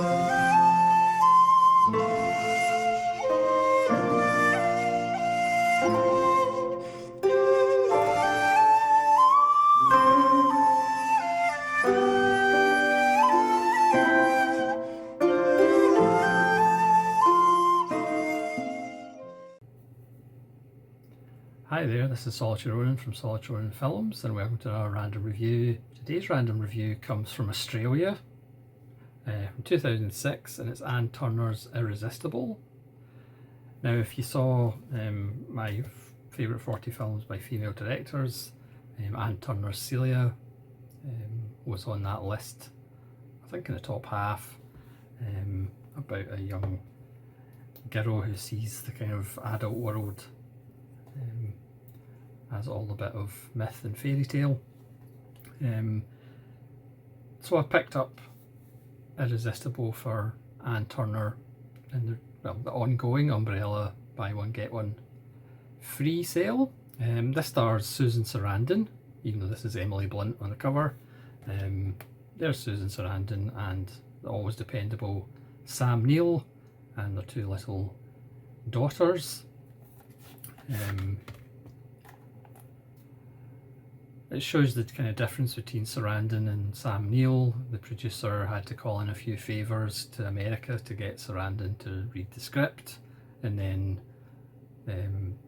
Hi there, this is Solitary Ronan from Solitary Ronan Films, and welcome to our random review. Today's random review comes from Australia, from 2006, and it's Anne Turner's Irresistible. Now, if you saw my favourite 40 films by female directors, Anne Turner's Celia was on that list, I think in the top half, about a young girl who sees the kind of adult world as all a bit of myth and fairy tale. So I picked up Irresistible for Anne Turner in the ongoing Umbrella buy one get one free sale. This stars Susan Sarandon, even though this is Emily Blunt on the cover. There's Susan Sarandon and the always dependable Sam Neill and their two little daughters. It shows the kind of difference between Sarandon and Sam Neill. The producer had to call in a few favours to America to get Sarandon to read the script, and then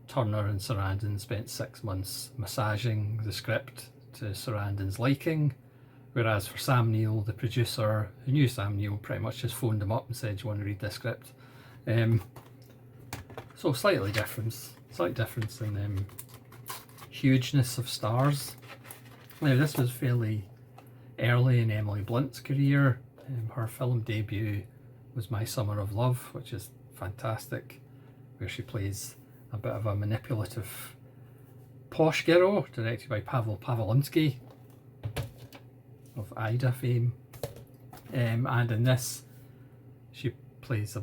Turner and Sarandon spent 6 months massaging the script to Sarandon's liking, whereas for Sam Neill, the producer, who knew Sam Neill, pretty much just phoned him up and said, "Do you want to read this script?" So slight difference in hugeness of stars. Now, this was fairly early in Emily Blunt's career. Her film debut was My Summer of Love, which is fantastic, where she plays a bit of a manipulative posh girl, directed by Pavel Pawlinsky of Ida fame. And in this, she plays a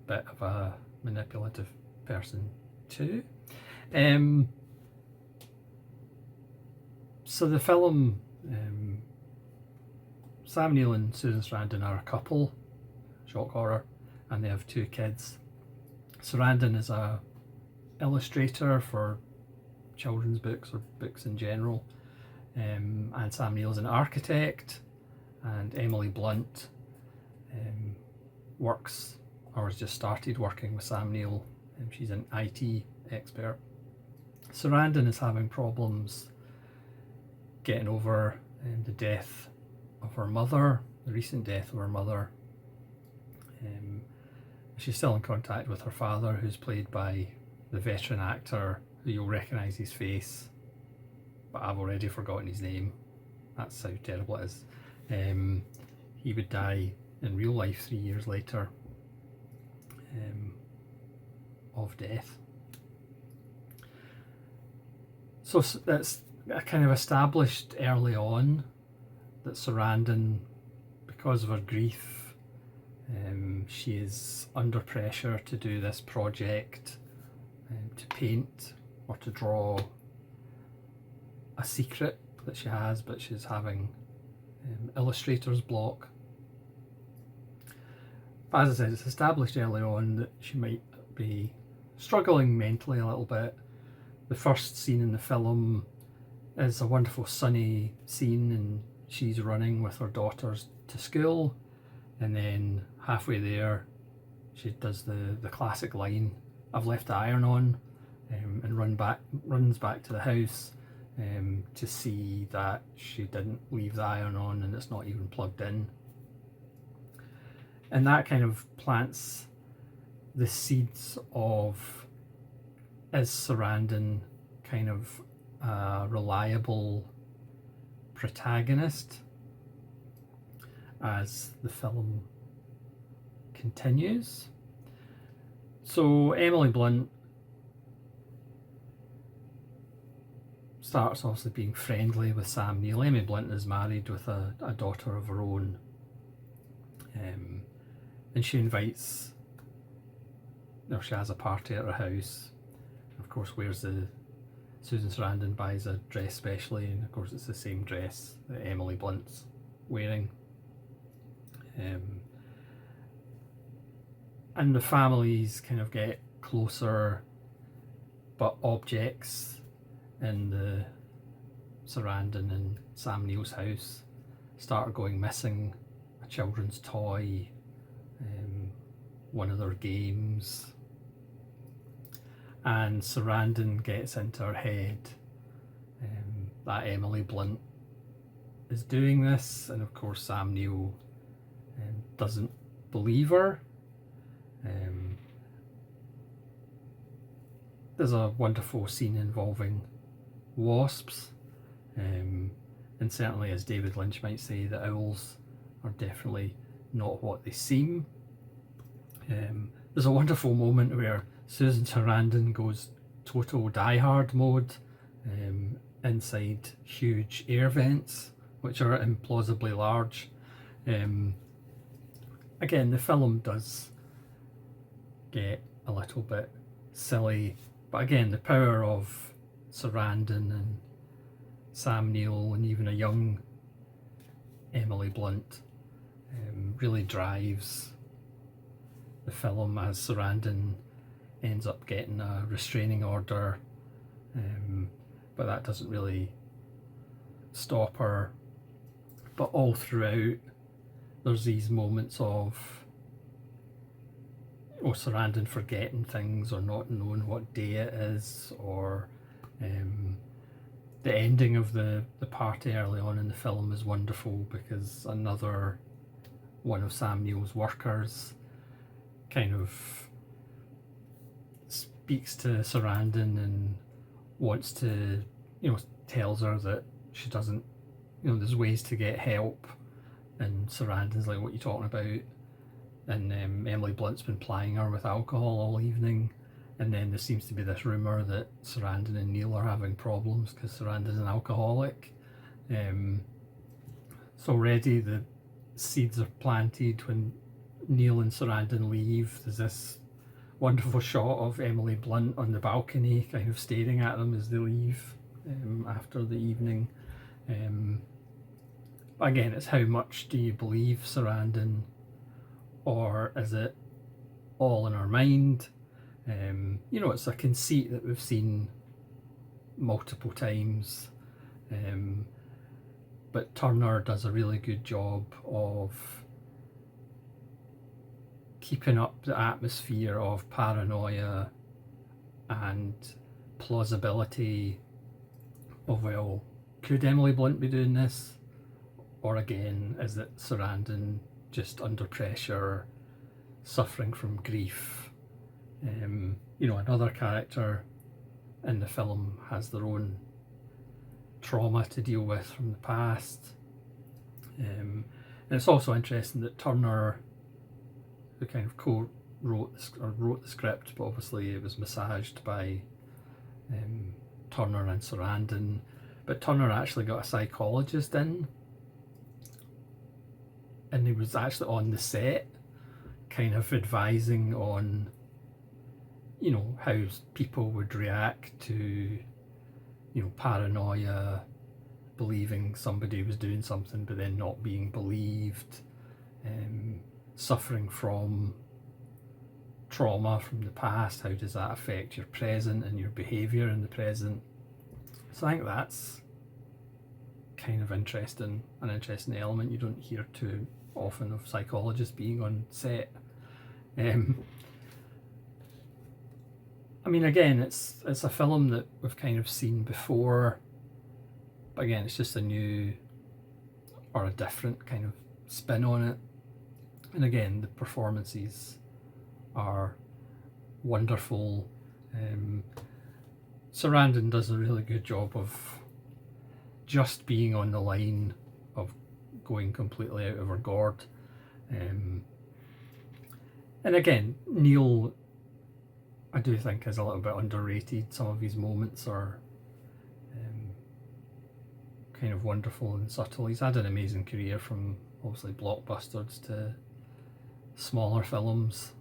bit of a manipulative person too. So the film, Sam Neill and Susan Sarandon are a couple, shock horror, and they have 2 kids. Sarandon is a illustrator for children's books or books in general, and Sam Neill is an architect, and Emily Blunt works, or has just started working with Sam Neill. She's an IT expert. Sarandon is having problems getting over the death of her mother, the recent death of her mother. She's still in contact with her father, who's played by the veteran actor who you'll recognise his face, but I've already forgotten his name. That's how terrible it is. He would die in real life 3 years later of death. So that's kind of established early on that Sarandon, because of her grief, she is under pressure to do this project, to paint or to draw a secret that she has, but she's having illustrator's block. But as I said, it's established early on that she might be struggling mentally a little bit. The first scene in the film is a wonderful sunny scene, and she's running with her daughters to school, and then halfway there she does the classic line, "I've left the iron on," and runs back to the house to see that she didn't leave the iron on and it's not even plugged in. And that kind of plants the seeds of, is Sarandon kind of a reliable protagonist as the film continues. So Emily Blunt starts obviously being friendly with Sam Neill. Emily Blunt is married with a daughter of her own, and she invites, she has a party at her house. Of course, Susan Sarandon buys a dress specially, and of course it's the same dress that Emily Blunt's wearing. and the families kind of get closer, but objects in the Sarandon and Sam Neill's house start going missing. A children's toy, one of their games, and Sarandon gets into her head that Emily Blunt is doing this, and of course Sam Neill doesn't believe her. There's a wonderful scene involving wasps, and certainly, as David Lynch might say, the owls are definitely not what they seem. There's a wonderful moment where Susan Sarandon goes total diehard mode inside huge air vents, which are implausibly large. Again, the film does get a little bit silly, but again, the power of Sarandon and Sam Neill and even a young Emily Blunt really drives the film, as Sarandon ends up getting a restraining order, but that doesn't really stop her. But all throughout, there's these moments of Sarandon forgetting things or not knowing what day it is, or the ending of the party early on in the film is wonderful because another one of Sam Neill's workers kind of speaks to Sarandon and wants to, tells her that she doesn't, there's ways to get help, and Sarandon's like, what are you talking about? And Emily Blunt's been plying her with alcohol all evening, and then there seems to be this rumour that Sarandon and Neill are having problems because Sarandon's an alcoholic. So already the seeds are planted when Neill and Sarandon leave. There's this wonderful shot of Emily Blunt on the balcony kind of staring at them as they leave after the evening. But again, it's how much do you believe Sarandon, or is it all in her mind? It's a conceit that we've seen multiple times, but Turner does a really good job of keeping up the atmosphere of paranoia and plausibility of, well, could Emily Blunt be doing this? Or again, is it Sarandon just under pressure, suffering from grief? Another character in the film has their own trauma to deal with from the past. And it's also interesting that Turner, who kind of wrote the script, but obviously it was massaged by Turner and Sarandon, but Turner actually got a psychologist in, and he was actually on the set kind of advising on how people would react to paranoia, believing somebody was doing something but then not being believed, suffering from trauma from the past. How does that affect your present and your behaviour in the present? So I think that's kind of an interesting element. You don't hear too often of psychologists being on set. Again, it's a film that we've kind of seen before, but again, it's just a new or a different kind of spin on it. And again, the performances are wonderful. Sarandon does a really good job of just being on the line of going completely out of her gourd. And again, Neill, I do think, is a little bit underrated. Some of his moments are kind of wonderful and subtle. He's had an amazing career, from obviously blockbusters to smaller films.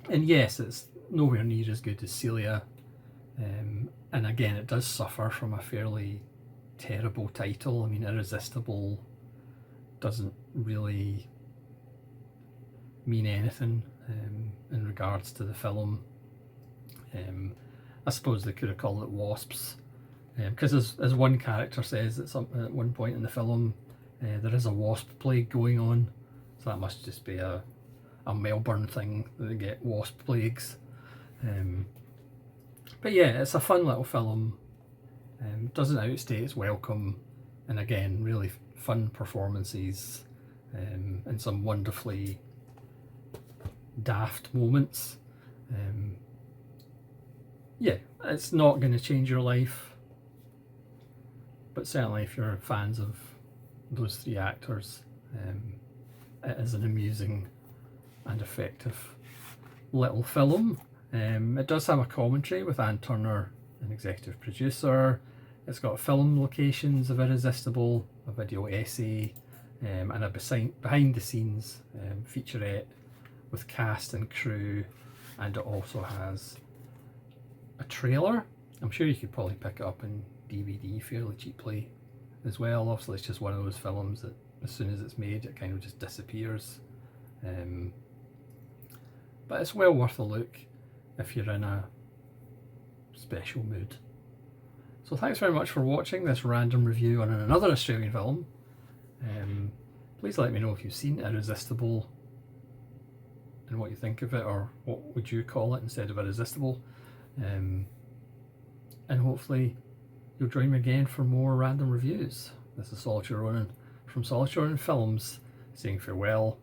And yes, it's nowhere near as good as Celia. And again, it does suffer from a fairly terrible title. Irresistible doesn't really mean anything in regards to the film. I suppose they could have called it wasps, because as one character says at one point in the film, there is a wasp plague going on, so that must just be a Melbourne thing that they get wasp plagues. But yeah, it's a fun little film. Doesn't outstay its welcome, and again, really fun performances, and some wonderfully daft moments. Yeah, it's not going to change your life, but certainly if you're fans of those three actors, it is an amusing and effective little film. It does have a commentary with Ann Turner, an executive producer. It's got film locations of Irresistible, a video essay, and a behind the scenes featurette with cast and crew, and it also has a trailer. I'm sure you could probably pick it up in DVD fairly cheaply as well. Obviously it's just one of those films that as soon as it's made it kind of just disappears, but it's well worth a look if you're in a special mood. So thanks very much for watching this random review on another Australian film. Please let me know if you've seen Irresistible and what you think of it, or what would you call it instead of Irresistible. And hopefully you'll join me again for more random reviews. This is Solitary Ronan from Solitary Ronan Films saying farewell